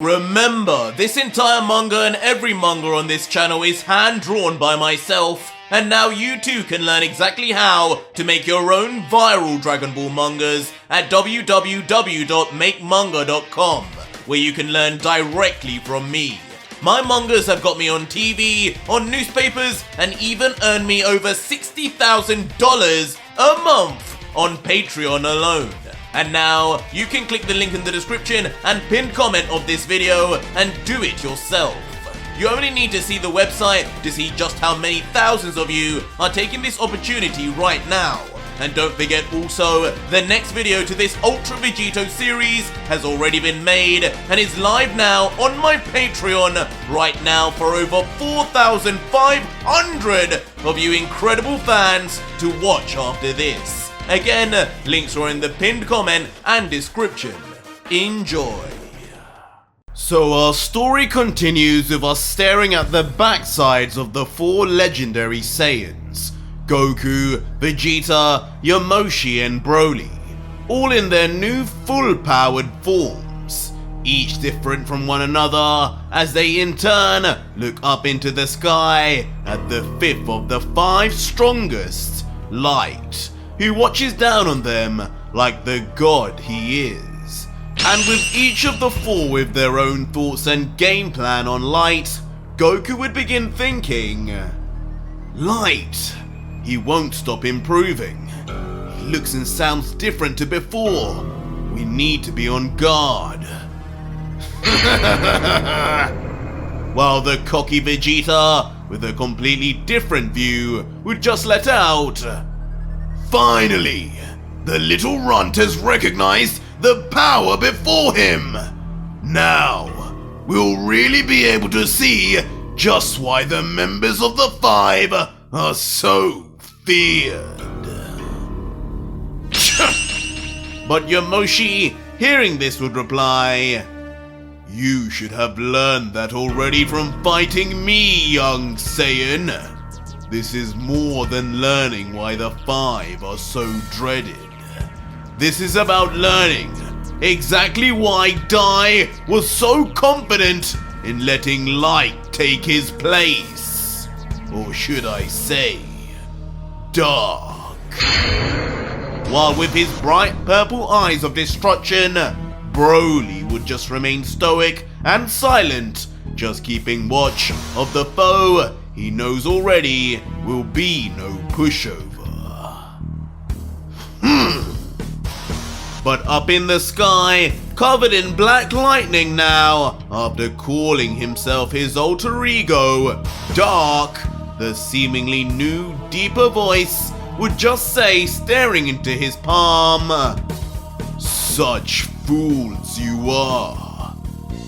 Remember, this entire manga and every manga on this channel is hand-drawn by myself, and now you too can learn exactly how to make your own viral Dragon Ball mangas at www.makemanga.com, where you can learn directly from me. My mangas have got me on TV, on newspapers, and even earned me over $60,000 a month on Patreon alone. And now, you can click the link in the description and pinned comment of this video and do it yourself. You only need to see the website to see just how many thousands of you are taking this opportunity right now. And don't forget also, the next video to this Ultra Vegito series has already been made and is live now on my Patreon right now for over 4,500 of you incredible fans to watch after this. Again, links are in the pinned comment and description. Enjoy. So our story continues with us staring at the backsides of the four legendary Saiyans, Goku, Vegeta, Yamoshi and Broly, all in their new full-powered forms, each different from one another as they in turn look up into the sky at the fifth of the five strongest, Light, who watches down on them like the god he is. And with each of the four with their own thoughts and game plan on Light, Goku would begin thinking, Light, he won't stop improving. He looks and sounds different to before. We need to be on guard. While the cocky Vegeta, with a completely different view, would just let out, finally, the little runt has recognized the power before him. Now, we'll really be able to see just why the members of the five are so feared. But Yamoshi, hearing this, would reply, you should have learned that already from fighting me, young Saiyan. This is more than learning why the five are so dreaded. This is about learning exactly why Dai was so confident in letting Light take his place. Or should I say, Dark. While with his bright purple eyes of destruction, Broly would just remain stoic and silent, just keeping watch of the foe he knows already will be no pushover. But up in the sky, covered in black lightning now, after calling himself his alter ego, Dark, the seemingly new, deeper voice would just say, staring into his palm, such fools you are.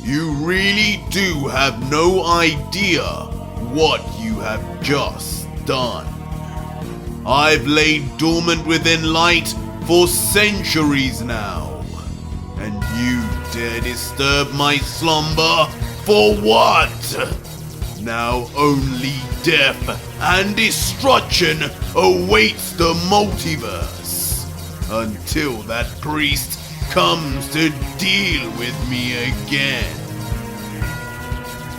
You really do have no idea what you have just done. I've laid dormant within Light for centuries now, and you dare disturb my slumber for what? Now only death and destruction awaits the multiverse, until that priest comes to deal with me again.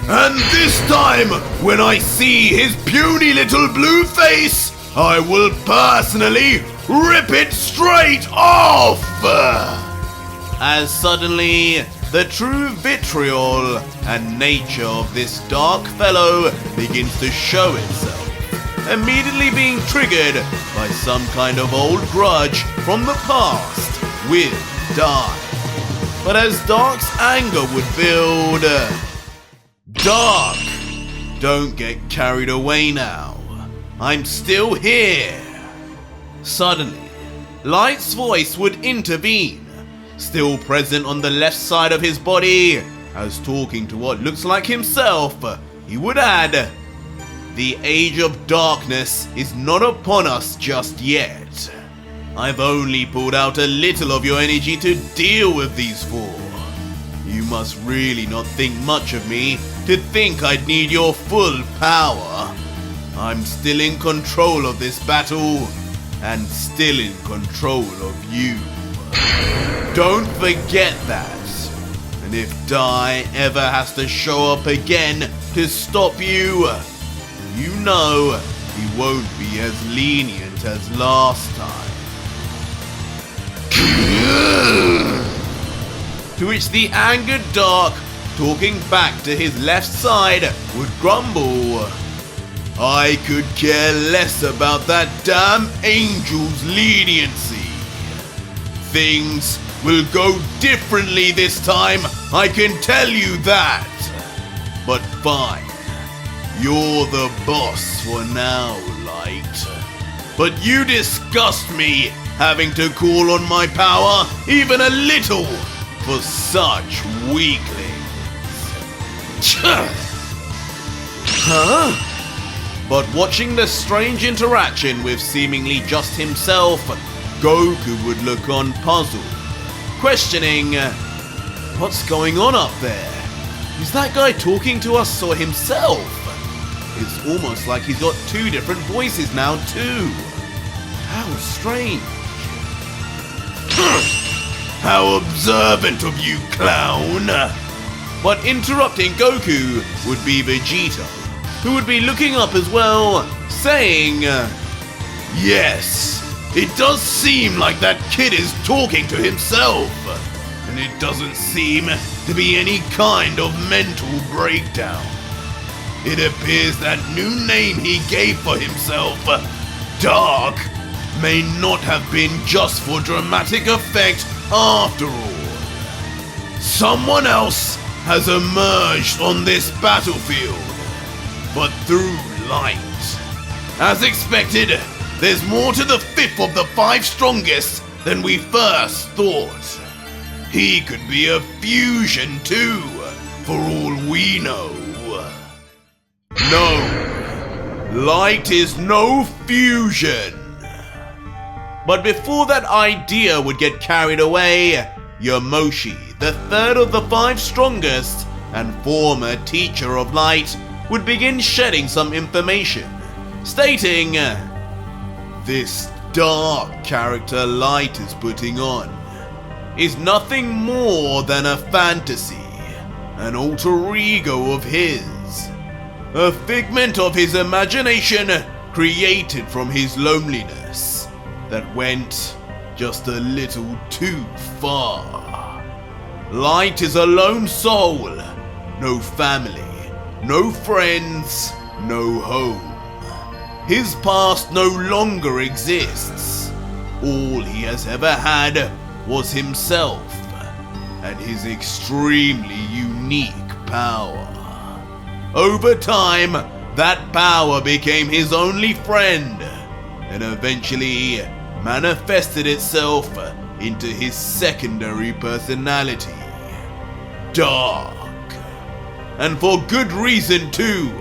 And this time, when I see his puny little blue face, I will personally rip it straight off! As suddenly, the true vitriol and nature of this dark fellow begins to show itself, immediately being triggered by some kind of old grudge from the past with Dai. But as Dark's anger would build, Dark, don't get carried away now. I'm still here. Suddenly, Light's voice would intervene, still present on the left side of his body, as talking to what looks like himself, he would add, the age of darkness is not upon us just yet. I've only pulled out a little of your energy to deal with these four. You must really not think much of me to think I'd need your full power. I'm still in control of this battle, and still in control of you. Don't forget that. And if Dai ever has to show up again to stop you, you know he won't be as lenient as last time. To which the angered Dark, talking back to his left side, would grumble, I could care less about that damn angel's leniency. Things will go differently this time, I can tell you that. But fine, you're the boss for now, Light. But you disgust me having to call on my power even a little for such weaklings. Huh? But watching the strange interaction with seemingly just himself, Goku would look on puzzled, questioning, what's going on up there? Is that guy talking to us or himself? It's almost like he's got two different voices now too. How strange. How observant of you, clown! But interrupting Goku would be Vegeta, who would be looking up as well, saying, yes, it does seem like that kid is talking to himself, and it doesn't seem to be any kind of mental breakdown. It appears that new name he gave for himself, Dark, may not have been just for dramatic effect after all. Someone else has emerged on this battlefield, but through light. As expected, there's more to the fifth of the five strongest than we first thought. He could be a fusion too, for all we know. No, Light is no fusion. But before that idea would get carried away, Yamoshi, the third of the five strongest and former teacher of Light, would begin shedding some information, stating, this dark character Light is putting on is nothing more than a fantasy, an alter ego of his, a figment of his imagination created from his loneliness that went just a little too far. Light is a lone soul, no family, no friends, no home. His past no longer exists. All he has ever had was himself and his extremely unique power. Over time, that power became his only friend and eventually manifested itself into his secondary personality, Dark. And for good reason too,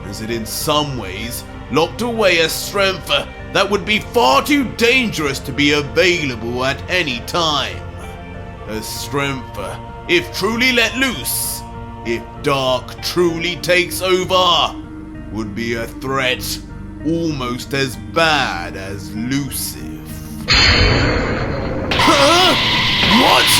as it in some ways locked away a strength that would be far too dangerous to be available at any time. A strength, if truly let loose, if Dark truly takes over, would be a threat almost as bad as elusive. Huh? What?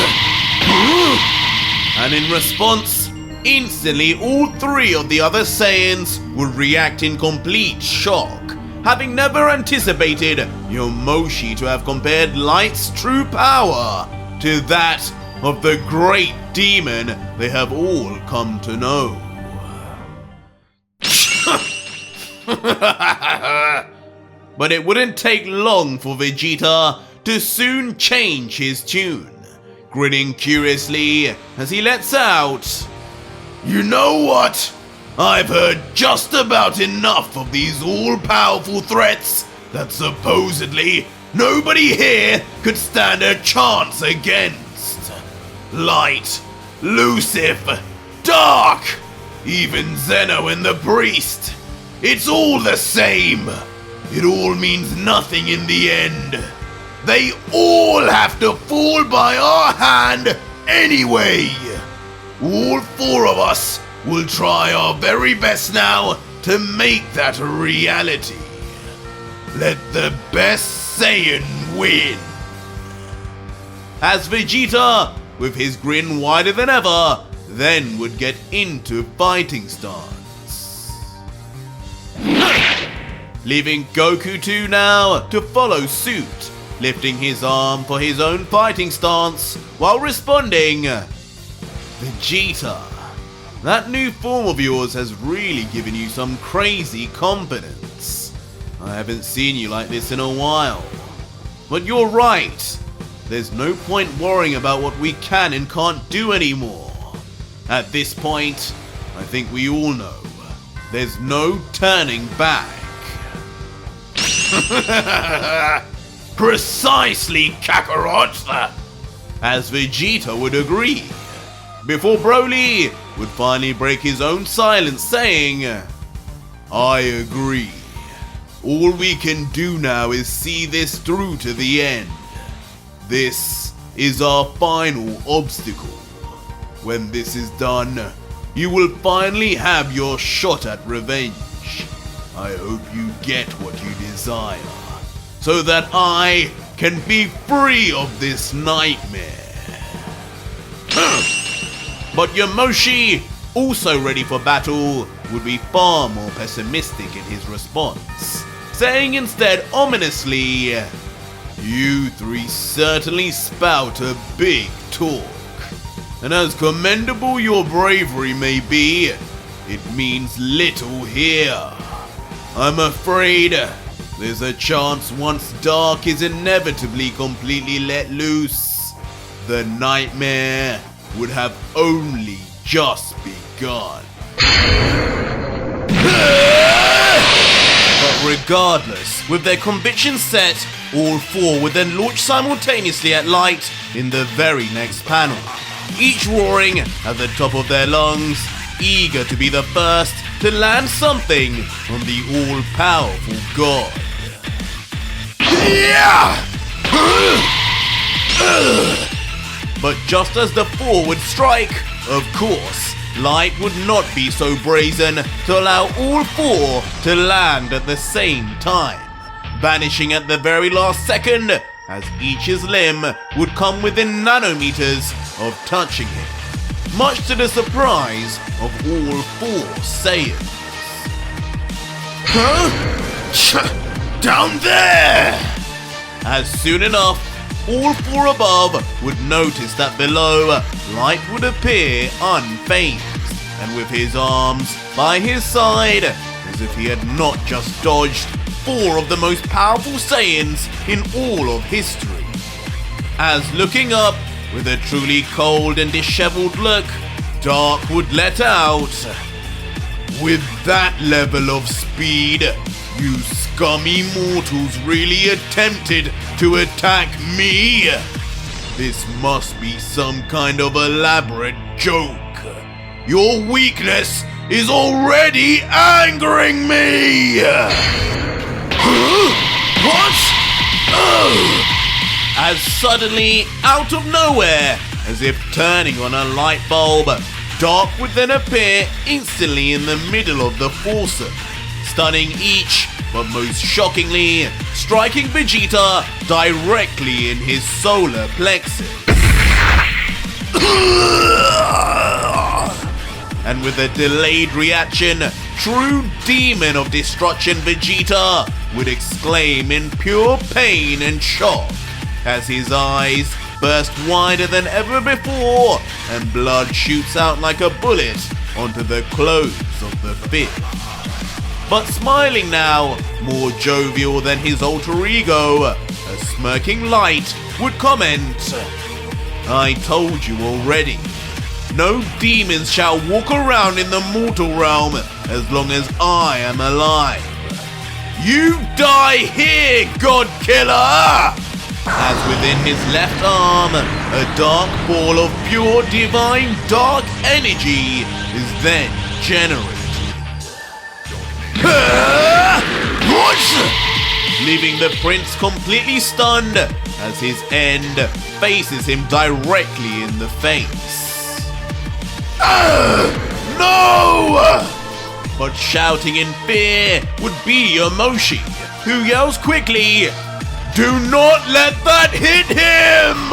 And in response, instantly all three of the other Saiyans would react in complete shock, having never anticipated Yamoshi to have compared Light's true power to that of the great demon they have all come to know. But it wouldn't take long for Vegeta to soon change his tune, grinning curiously as he lets out, you know what? I've heard just about enough of these all-powerful threats that supposedly nobody here could stand a chance against. Light, Lucifer, Dark, even Zeno and the Priest. It's all the same. It all means nothing in the end. They all have to fall by our hand anyway. All four of us will try our very best now to make that a reality. Let the best Saiyan win. As Vegeta with his grin wider than ever, then would get into fighting stance. Leaving Goku 2 now to follow suit, lifting his arm for his own fighting stance while responding, Vegeta, that new form of yours has really given you some crazy confidence. I haven't seen you like this in a while. But you're right. There's no point worrying about what we can and can't do anymore. At this point, I think we all know, there's no turning back. Precisely, Kakarot! As Vegeta would agree, before Broly would finally break his own silence saying, I agree. All we can do now is see this through to the end. This is our final obstacle. When this is done, you will finally have your shot at revenge. I hope you get what you desire, so that I can be free of this nightmare. But Yamoshi, also ready for battle, would be far more pessimistic in his response, saying instead ominously, you three certainly spout a big talk, and as commendable your bravery may be, it means little here. I'm afraid there's a chance once Dark is inevitably completely let loose, the nightmare would have only just begun. But regardless, with their convictions set, all four would then launch simultaneously at Light in the very next panel, each roaring at the top of their lungs, eager to be the first to land something from the all-powerful god. But just as the four would strike, of course, Light would not be so brazen to allow all four to land at the same time, vanishing at the very last second as each's limb would come within nanometers of touching him, much to the surprise of all four Saiyans. Down there! As soon enough, all four above would notice that below, Light would appear unfazed, and with his arms by his side, as if he had not just dodged four of the most powerful Saiyans in all of history. As looking up, with a truly cold and disheveled look, Dark would let out, with that level of speed, you scummy mortals really attempted to attack me? This must be some kind of elaborate joke. Your weakness is already angering me! What? As suddenly, out of nowhere, as if turning on a light bulb, Dark would then appear instantly in the middle of the foursome, stunning each, but most shockingly, striking Vegeta directly in his solar plexus. And with a delayed reaction, true demon of destruction Vegeta would exclaim in pure pain and shock as his eyes burst wider than ever before and blood shoots out like a bullet onto the clothes of the fifth. But smiling now, more jovial than his alter ego, a smirking Light would comment, I told you already. No demons shall walk around in the mortal realm as long as I am alive. You die here, God Killer! As within his left arm, a dark ball of pure divine dark energy is then generated. Leaving the prince completely stunned as his end faces him directly in the face. No! But shouting in fear would be Yamoshi, who yells quickly, do not let that hit him!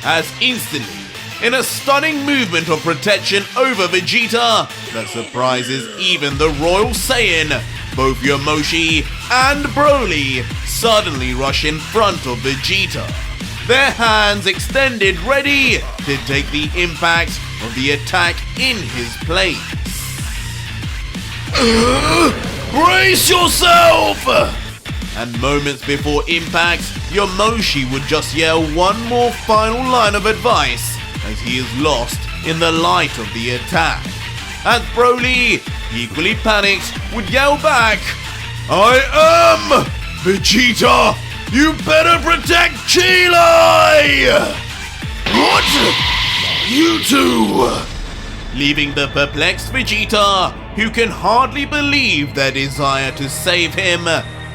As instantly, in a stunning movement of protection over Vegeta that surprises even the Royal Saiyan, both Yamoshi and Broly suddenly rush in front of Vegeta, their hands extended ready to take the impact of the attack in his place. Brace yourself! And moments before impact, Yamoshi would just yell one more final line of advice as he is lost in the light of the attack. As Broly, equally panicked, would yell back, I am Vegeta! You better protect Chile! What? You two! Leaving the perplexed Vegeta, who can hardly believe their desire to save him,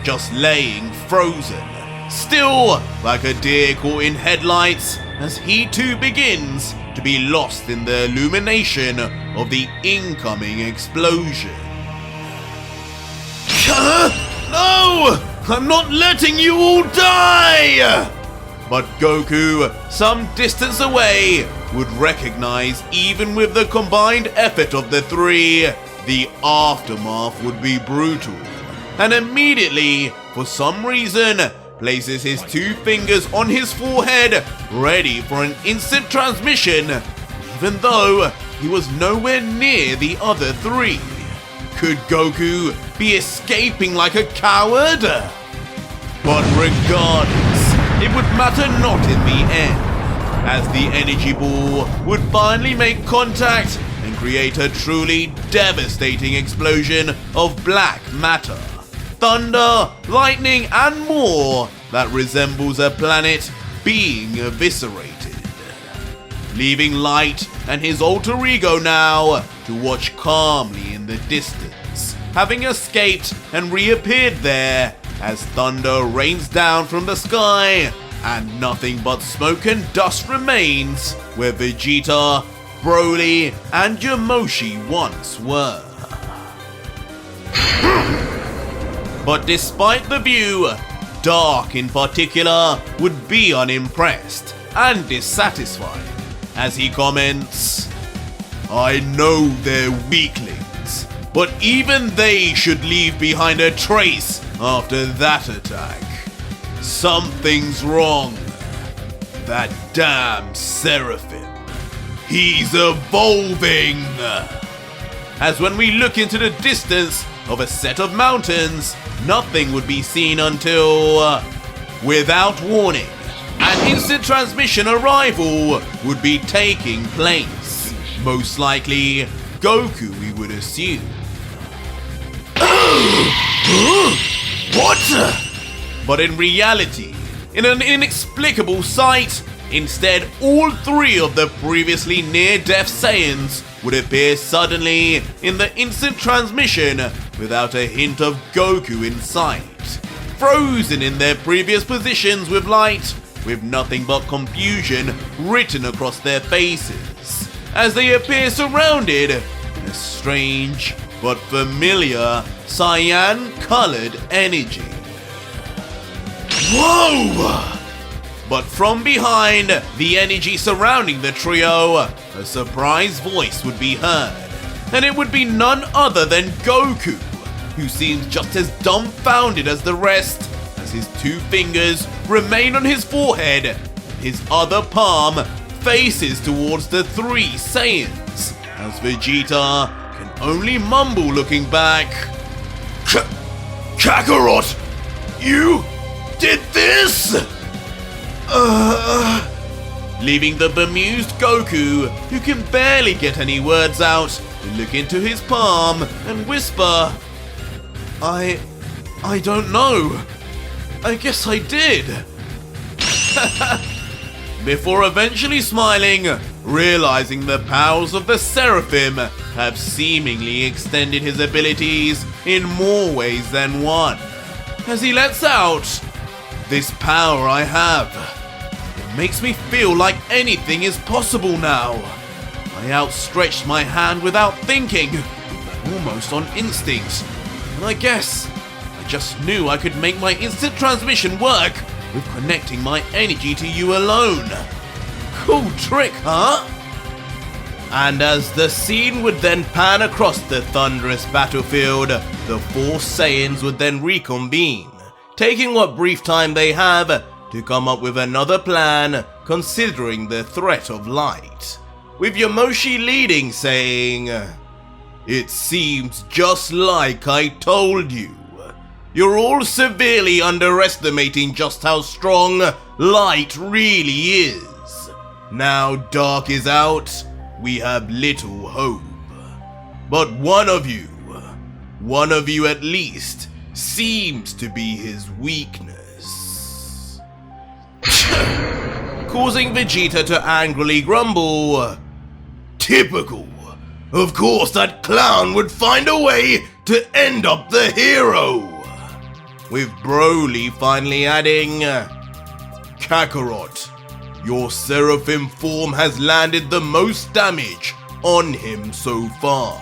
just laying frozen, still like a deer caught in headlights, as he too begins to be lost in the illumination of the incoming explosion. No! I'm not letting you all die! But Goku, some distance away, would recognize even with the combined effort of the three, the aftermath would be brutal, and immediately, for some reason, places his two fingers on his forehead, ready for an instant transmission, even though he was nowhere near the other three. Could Goku be escaping like a coward? But regardless, it would matter not in the end, as the energy ball would finally make contact and create a truly devastating explosion of black matter, thunder, lightning, and more that resembles a planet being eviscerated. Leaving Light and his alter ego now to watch calmly in the distance, having escaped and reappeared there as thunder rains down from the sky and nothing but smoke and dust remains where Vegeta, Broly, and Yamoshi once were. But despite the view, Dark in particular would be unimpressed and dissatisfied as he comments, I know they're weaklings, but even they should leave behind a trace after that attack. Something's wrong. That damn Seraphim. He's evolving! As when we look into the distance of a set of mountains, nothing would be seen until, without warning, an instant transmission arrival would be taking place. Most likely, Goku, we would assume. What? But in reality, in an inexplicable sight, instead all three of the previously near-death Saiyans would appear suddenly in the instant transmission without a hint of Goku in sight, frozen in their previous positions with light, with nothing but confusion written across their faces, as they appear surrounded in a strange but familiar cyan-colored energy. Whoa! But from behind the energy surrounding the trio, a surprise voice would be heard, and it would be none other than Goku, who seems just as dumbfounded as the rest, as his two fingers remain on his forehead, his other palm faces towards the three Saiyans, as Vegeta can only mumble looking back, Kakarot, you did this? Leaving the bemused Goku, who can barely get any words out, to look into his palm and whisper, I don't know. I guess I did. Before eventually smiling, realizing the powers of the Seraphim have seemingly extended his abilities in more ways than one, as he lets out, this power I have. It makes me feel like anything is possible now. I outstretched my hand without thinking, almost on instinct, and I guess I just knew I could make my instant transmission work with connecting my energy to you alone. Cool trick, huh? And as the scene would then pan across the thunderous battlefield, the four Saiyans would then reconvene, taking what brief time they have to come up with another plan considering the threat of light, with Yamoshi leading, saying, "It seems just like I told you. You're all severely underestimating just how strong light really is. Now dark is out, we have little hope. But one of you at least, seems to be his weakness." Causing Vegeta to angrily grumble, "Typical. Of course that clown would find a way to end up the hero." With Broly finally adding, "Kakarot, your Seraphim form has landed the most damage on him so far,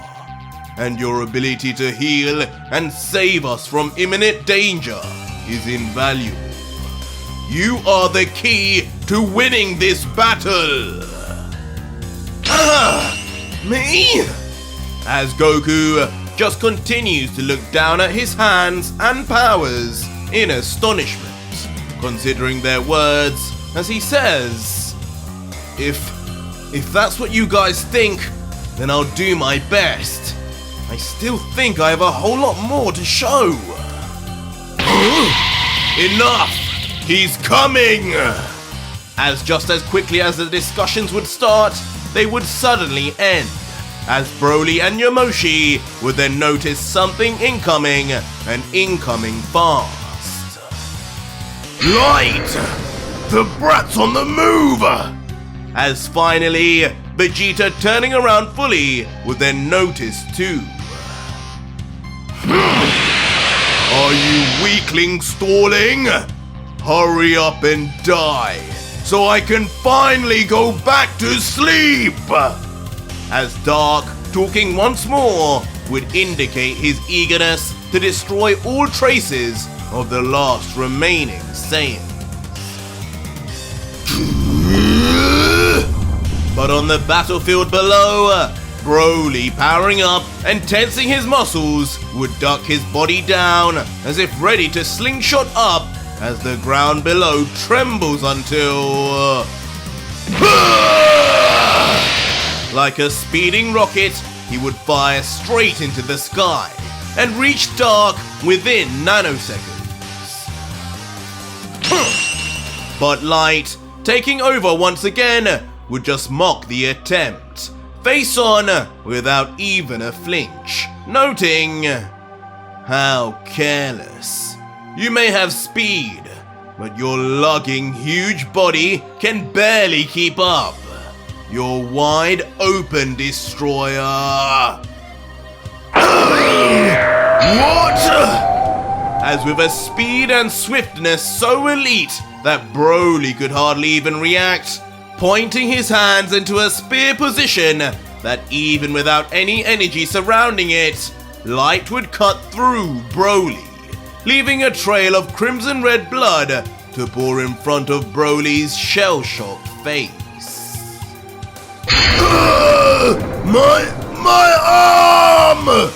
and your ability to heal and save us from imminent danger is invaluable. You are the key to winning this battle." Me? As Goku just continues to look down at his hands and powers in astonishment, considering their words, as he says, If that's what you guys think, then I'll do my best. I still think I have a whole lot more to show." Enough! He's coming! As just as quickly as the discussions would start, they would suddenly end, as Broly and Yamoshi would then notice something incoming, and incoming fast. "Light! The brat's on the move!" As finally, Vegeta turning around fully would then notice too. "Are you weaklings stalling? Hurry up and die, so I can finally go back to sleep!" As Dark, talking once more, would indicate his eagerness to destroy all traces of the last remaining Saiyan. But on the battlefield below, Broly, powering up and tensing his muscles, would duck his body down as if ready to slingshot up as the ground below trembles until... Like a speeding rocket, he would fire straight into the sky and reach Dark within nanoseconds. But Light, taking over once again, would just mock the attempt, face on without even a flinch, noting, "How careless. You may have speed, but your lugging huge body can barely keep up. Your wide open destroyer." What? As with a speed and swiftness so elite that Broly could hardly even react, pointing his hands into a spear position that even without any energy surrounding it, Light would cut through Broly, leaving a trail of crimson red blood to pour in front of Broly's shell-shocked face. My arm!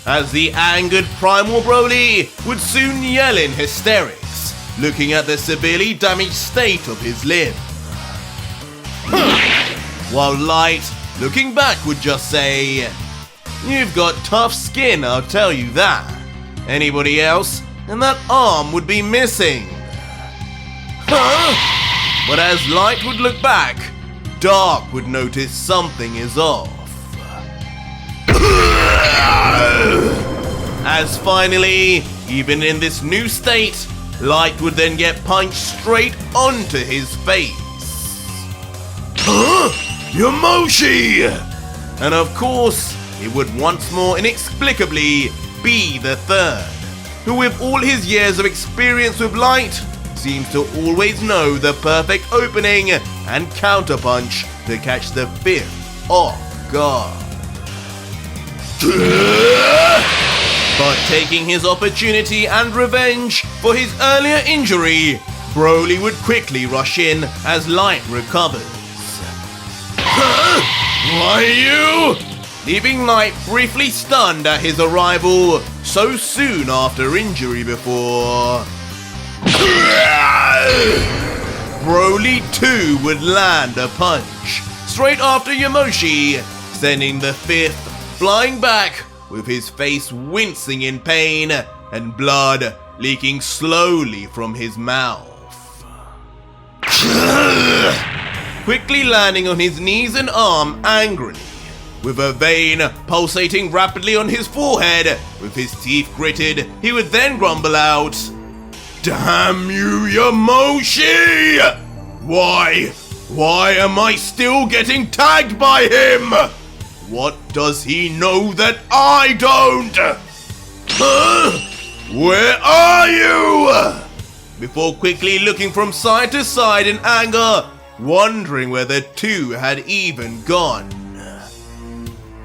As the angered primal Broly would soon yell in hysterics, looking at the severely damaged state of his limb. While Light, looking back, would just say, "You've got tough skin, I'll tell you that. Anybody else, and that arm would be missing." But as Light would look back, Dark would notice something is off. As finally, even in this new state, Light would then get punched straight onto his face. Yamoshi! And of course, it would once more inexplicably be the third, who with all his years of experience with Light, seems to always know the perfect opening and counterpunch to catch the fifth off guard. But taking his opportunity and revenge for his earlier injury, Broly would quickly rush in as Light recovers. Huh? Why you? Leaving Light briefly stunned at his arrival so soon after injury before. Broly too would land a punch straight after Yamoshi, sending the fifth flying back with his face wincing in pain and blood leaking slowly from his mouth. Quickly landing on his knees and arm angrily, with a vein pulsating rapidly on his forehead. With his teeth gritted, he would then grumble out, "Damn you, Yamoshi! Why am I still getting tagged by him? What does he know that I don't? Huh? Where are you?" Before quickly looking from side to side in anger, wondering where the two had even gone.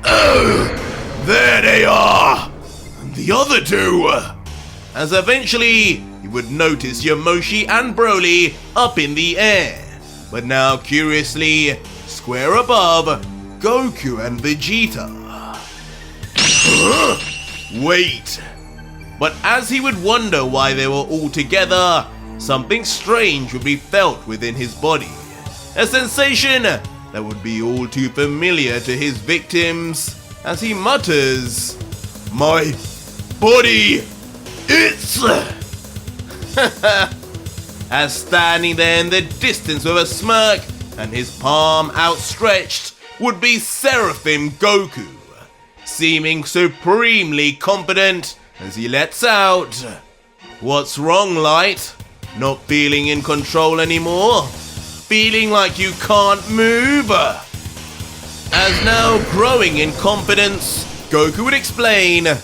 Oh, there they are! And the other two! As eventually, he would notice Yamoshi and Broly up in the air, but now curiously, square above, Goku and Vegeta. Huh? Wait! But as he would wonder why they were all together, something strange would be felt within his body. A sensation that would be all too familiar to his victims, as he mutters, "My body, it's..." As standing there in the distance with a smirk and his palm outstretched would be Seraphim Goku, seeming supremely confident as he lets out, "What's wrong, Light? Not feeling in control anymore? Feeling like you can't move?" As now growing in confidence, Goku would explain,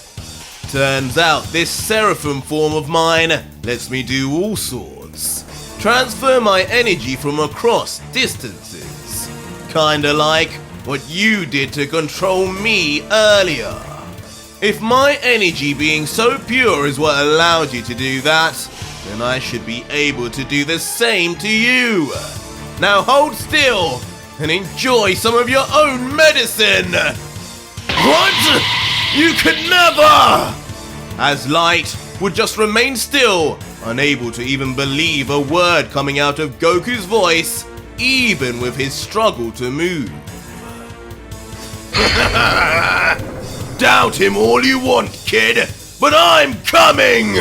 "Turns out this Seraphim form of mine lets me do all sorts. Transfer my energy from across distances. Kinda like what you did to control me earlier. If my energy being so pure is what allowed you to do that, then I should be able to do the same to you. Now hold still and enjoy some of your own medicine." What? You could never! As Light would just remain still, unable to even believe a word coming out of Goku's voice, even with his struggle to move. "Doubt him all you want, kid, but I'm coming!"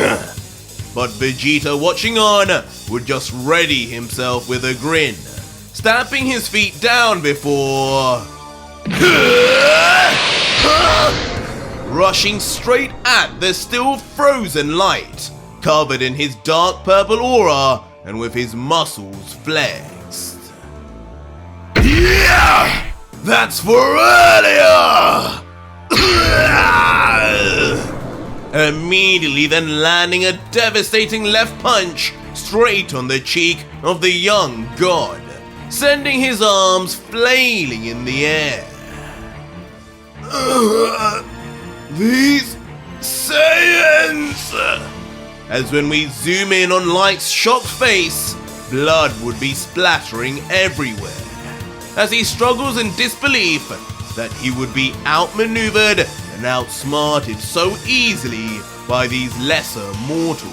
But Vegeta, watching on, would just ready himself with a grin, stamping his feet down before rushing straight at the still frozen Light, covered in his dark purple aura and with his muscles flexed. "Yeah! That's for earlier!" Immediately then landing a devastating left punch straight on the cheek of the young god, sending his arms flailing in the air. "These Saiyans!" As when we zoom in on Light's shocked face, blood would be splattering everywhere, as he struggles in disbelief that he would be outmaneuvered and outsmarted so easily by these lesser mortals.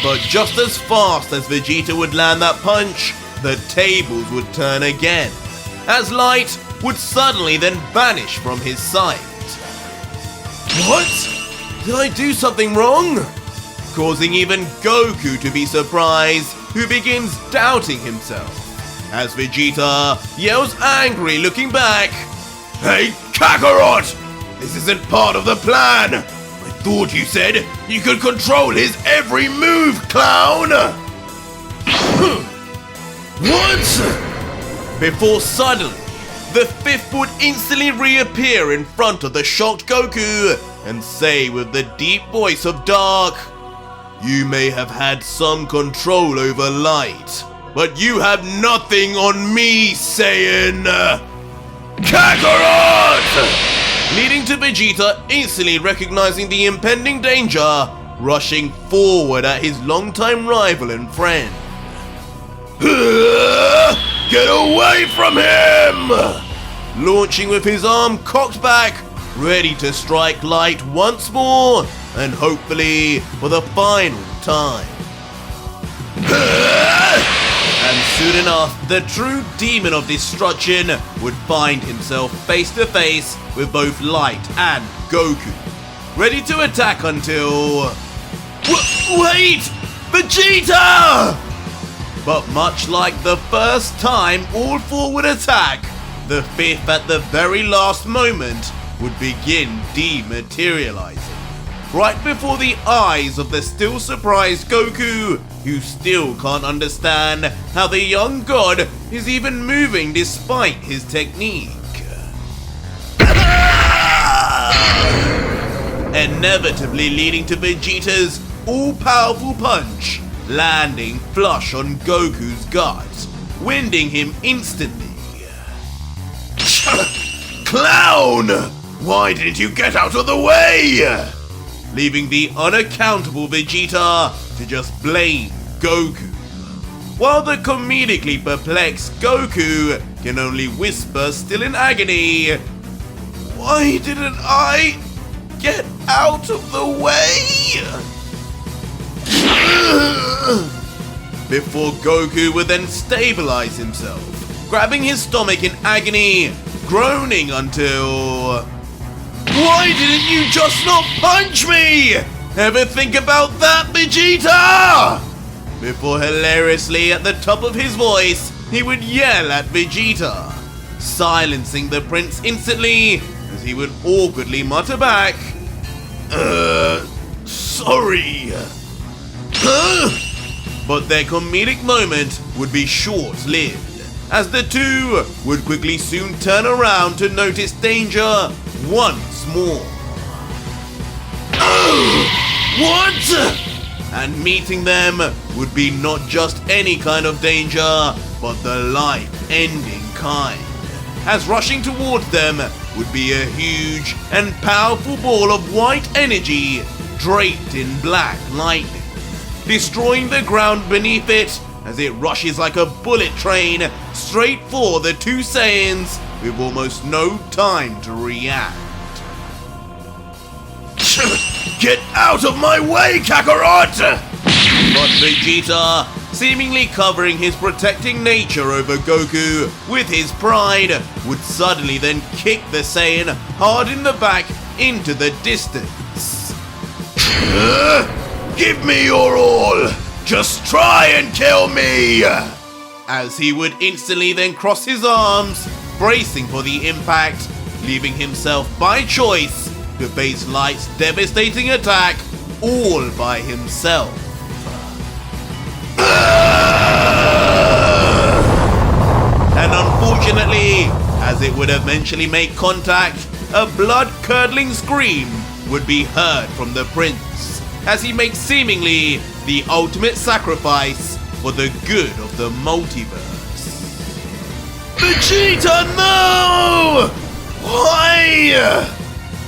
But just as fast as Vegeta would land that punch, the tables would turn again, as Light would suddenly then vanish from his sight. What? Did I do something wrong? Causing even Goku to be surprised, who begins doubting himself, as Vegeta yells angry looking back, "Hey Kakarot! This isn't part of the plan! I thought you said you could control his every move, clown!" What? Before suddenly, the fifth would instantly reappear in front of the shocked Goku and say with the deep voice of Dark, "You may have had some control over Light, but you have nothing on me, Saiyan! Kakarot!" Leading to Vegeta instantly recognizing the impending danger rushing forward at his longtime rival and friend. Get away from him! Launching with his arm cocked back, ready to strike Light once more, and hopefully for the final time. And soon enough, the true demon of destruction would find himself face to face with both Light and Goku, ready to attack until... Wait! Vegeta! But much like the first time all four would attack, the fifth at the very last moment would begin dematerializing, right before the eyes of the still surprised Goku, who still can't understand how the young god is even moving despite his technique. Inevitably leading to Vegeta's all-powerful punch, landing flush on Goku's gut, winding him instantly. Clown! Why didn't you get out of the way? Leaving the unaccountable Vegeta to just blame Goku, while the comedically perplexed Goku can only whisper, still in agony, "Why didn't I get out of the way?" Before Goku would then stabilize himself, grabbing his stomach in agony, groaning until... Why didn't you just not punch me? Ever think about that, Vegeta? Before hilariously at the top of his voice, he would yell at Vegeta, silencing the prince instantly as he would awkwardly mutter back, sorry. But their comedic moment would be short-lived, as the two would quickly soon turn around to notice danger once more. What? And meeting them would be not just any kind of danger, but the life-ending kind, as rushing towards them would be a huge and powerful ball of white energy draped in black lightning, destroying the ground beneath it as it rushes like a bullet train straight for the two Saiyans with almost no time to react. Get out of my way, Kakarot! But Vegeta, seemingly covering his protecting nature over Goku with his pride, would suddenly then kick the Saiyan hard in the back into the distance. Give me your all! Just try and kill me! As he would instantly then cross his arms, bracing for the impact, leaving himself by choice to face Light's devastating attack all by himself. And unfortunately, as it would eventually make contact, a blood-curdling scream would be heard from the prince, as he makes seemingly the ultimate sacrifice for the good of the multiverse. Vegeta, no! Why?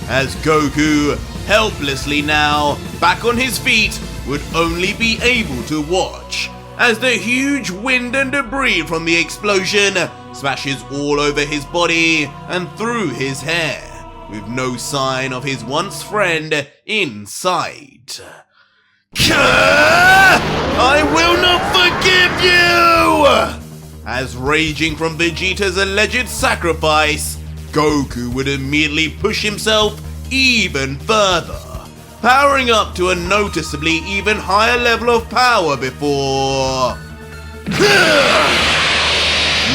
As Goku, helplessly now back on his feet, would only be able to watch as the huge wind and debris from the explosion smashes all over his body and through his hair, with no sign of his once friend in sight. I will not forgive you! As raging from Vegeta's alleged sacrifice, Goku would immediately push himself even further, powering up to a noticeably even higher level of power before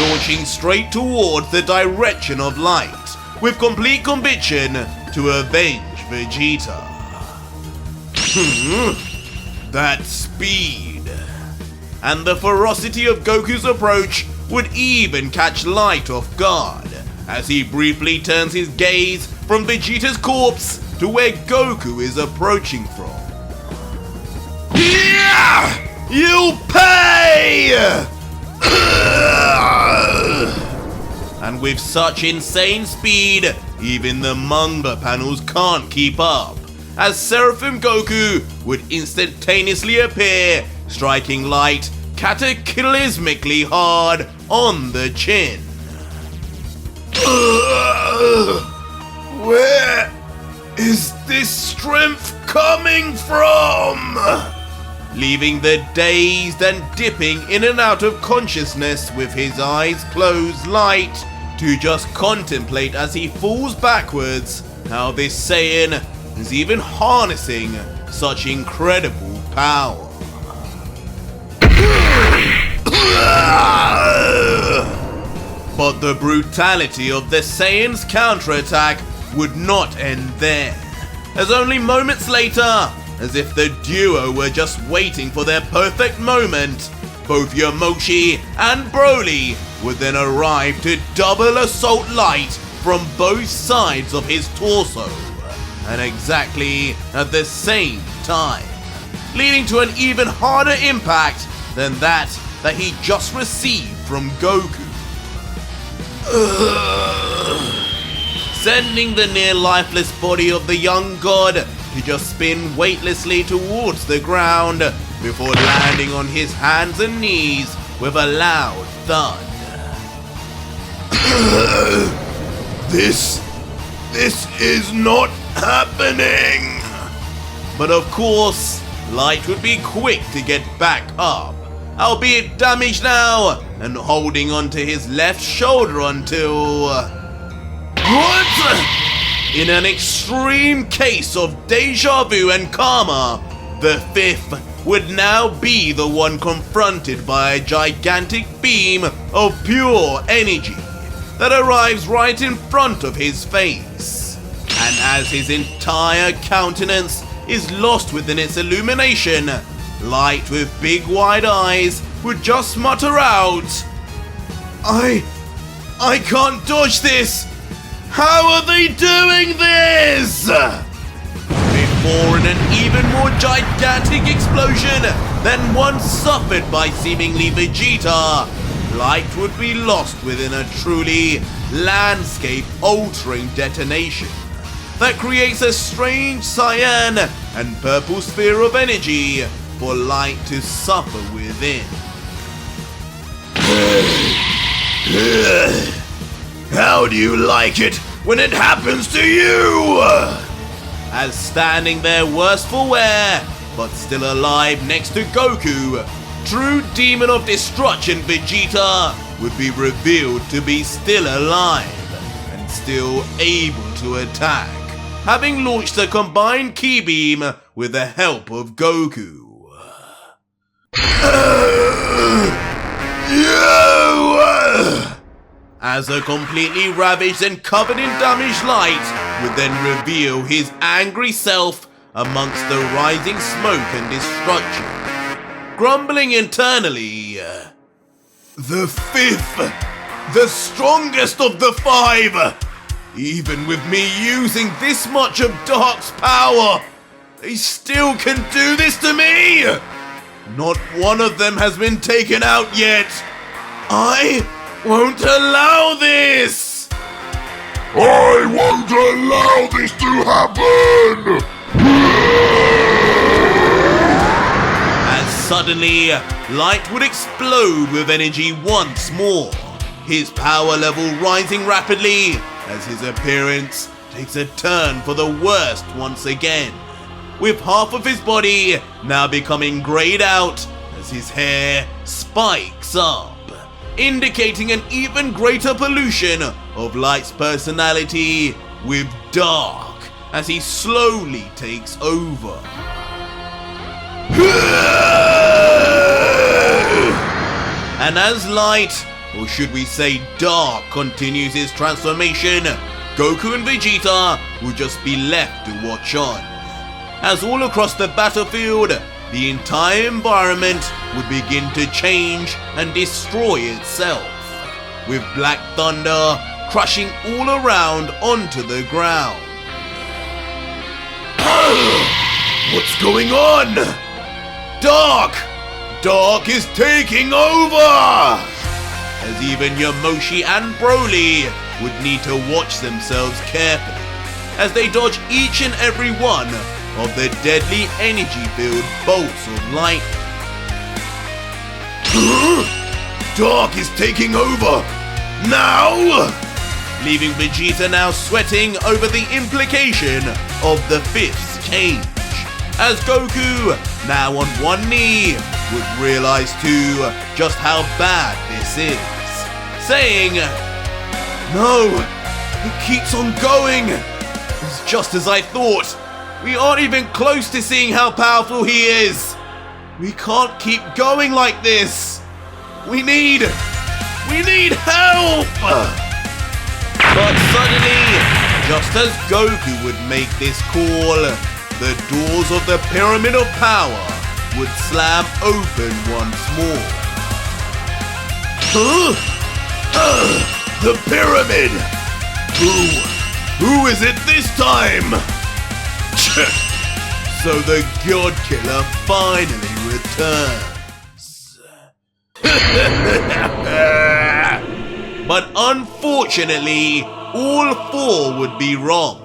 launching straight towards the direction of Light, with complete conviction to avenge Vegeta. That speed and the ferocity of Goku's approach would even catch Light off guard, as he briefly turns his gaze from Vegeta's corpse to where Goku is approaching from. Yeah! You'll pay! And with such insane speed, even the manga panels can't keep up, as Seraphim Goku would instantaneously appear, striking Light cataclysmically hard on the chin. Where is this strength coming from? Leaving the dazed and dipping in and out of consciousness with his eyes closed, Light to just contemplate as he falls backwards how this Saiyan is even harnessing such incredible power. But the brutality of the Saiyan's counterattack would not end there, as only moments later, as if the duo were just waiting for their perfect moment, both Yamoshi and Broly would then arrive to double assault Light from both sides of his torso, and exactly at the same time, leading to an even harder impact than that he just received from Goku. Sending the near lifeless body of the young god to just spin weightlessly towards the ground before landing on his hands and knees with a loud thud. This is not happening. But of course, Light would be quick to get back up, albeit damaged now and holding onto his left shoulder until... What? In an extreme case of deja vu and karma, the fifth would now be the one confronted by a gigantic beam of pure energy that arrives right in front of his face. And as his entire countenance is lost within its illumination, Light with big wide eyes would just mutter out, I can't dodge this! How are they doing this? Before in an even more gigantic explosion than one suffered by seemingly Vegeta, Light would be lost within a truly landscape-altering detonation that creates a strange cyan and purple sphere of energy for Light to suffer within. How do you like it when it happens to you? As standing there worse for wear, but still alive next to Goku, true demon of destruction Vegeta would be revealed to be still alive and still able to attack, having launched a combined ki beam with the help of Goku. As a completely ravaged and covered in damaged Light would then reveal his angry self amongst the rising smoke and destruction, grumbling internally, the fifth, the strongest of the five, even with me using this much of Dark's power, they still can do this to me! Not one of them has been taken out yet. I won't allow this! I won't allow this to happen! As suddenly, Light would explode with energy once more, his power level rising rapidly as his appearance takes a turn for the worst once again, with half of his body now becoming grayed out as his hair spikes up, indicating an even greater pollution of Light's personality with Dark as he slowly takes over. And as Light, or should we say Dark, continues his transformation, Goku and Vegeta will just be left to watch on, as all across the battlefield, the entire environment would begin to change and destroy itself, with Black Thunder crushing all around onto the ground. What's going on? Dark is taking over! As even Yamoshi and Broly would need to watch themselves carefully, as they dodge each and every one of the deadly energy-filled bolts of light. Dark is taking over! Now! Leaving Vegeta now sweating over the implication of the fifth change, as Goku, now on one knee, would realize too just how bad this is, saying, "No, it keeps on going. It's just as I thought. We aren't even close to seeing how powerful he is. We can't keep going like this. We need help!" But suddenly, just as Goku would make this call, the doors of the Pyramid of Power would slam open once more. The pyramid! Who is it this time? So the God Killer finally returns. But unfortunately, all four would be wrong,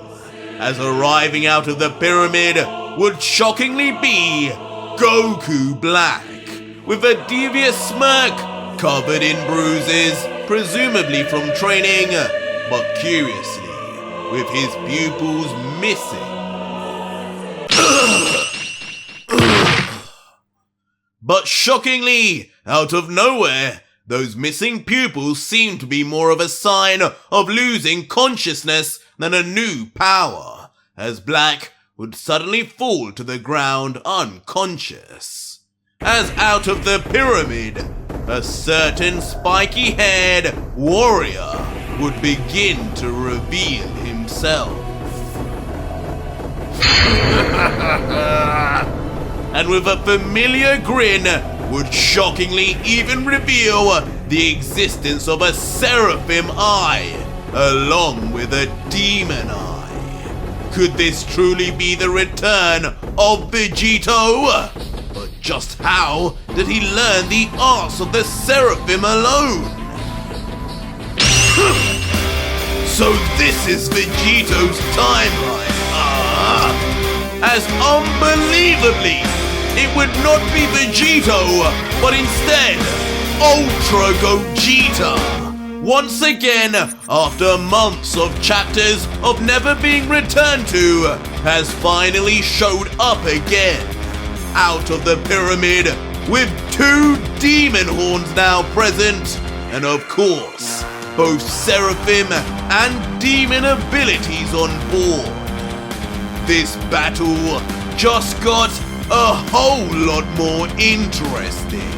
as arriving out of the pyramid would shockingly be Goku Black, with a devious smirk covered in bruises, presumably from training, but curiously, with his pupils missing. But shockingly, out of nowhere, those missing pupils seem to be more of a sign of losing consciousness than a new power, as Black would suddenly fall to the ground unconscious. As out of the pyramid, a certain spiky-haired warrior would begin to reveal himself. And with a familiar grin, would shockingly even reveal the existence of a Seraphim eye, along with a demon eye. Could this truly be the return of Vegito? But just how did he learn the arts of the Seraphim alone? So this is Vegito's timeline. As unbelievably, it would not be Vegito, but instead, Ultra Gogeta. Once again, after months of chapters of never being returned to, has finally showed up again, out of the pyramid, with 2 demon horns now present, and of course, both Seraphim and demon abilities on board. This battle just got a whole lot more interesting.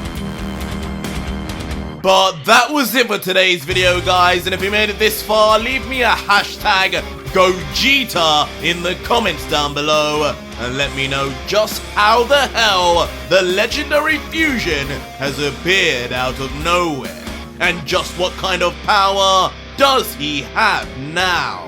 But that was it for today's video, guys, and if you made it this far, leave me a hashtag Gogeta in the comments down below, and let me know just how the hell the legendary fusion has appeared out of nowhere, and just what kind of power does he have now.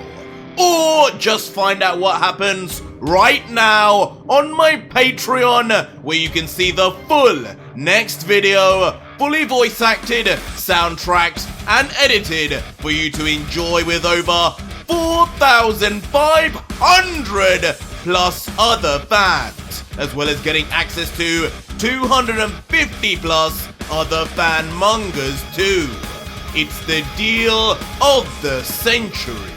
Or just find out what happens right now on my Patreon, where you can see the full next video, fully voice acted, soundtracked and edited for you to enjoy, with over 4,500 plus other fans, as well as getting access to 250 plus other fan mangas too. It's the deal of the century.